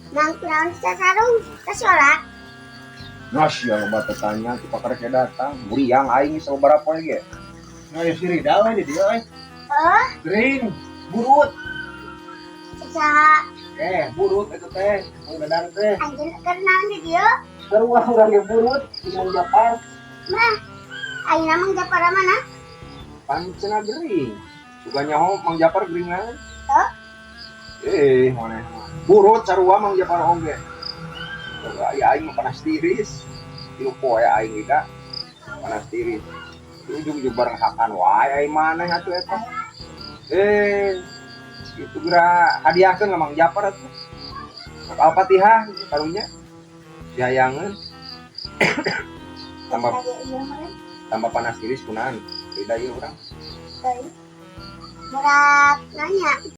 Nang kunaon sa sarung ka sholat. Nasi yang bata tanya kita karek datang. Muriang aing sama berapa lagi? Nah, ya siri daw aja dia, Oh, Green, burut. sa Burut itu teh. Mau dadang teh. anjeun kenaon di dieu. Sarua urang ge burut, imong Japar. Mah, ayeuna mah japara mana? Pan cenah gering. Suganya ho Mang Japar geringan. Oh, Mana? Burut sarua Mang Japar oge. Coba ya aing mah panas tiris. Tilu poe aing juga panas tiris. Ujung-ujung bareng hakan wae aing maneh atuh eta. Itu geura hadiahkeun Mang Japar atuh. Al-Fatihah karunya dihayangeun. tambah ieu mah. tambah panas tiris kunaon? Beda ieu urang. Murak nanya.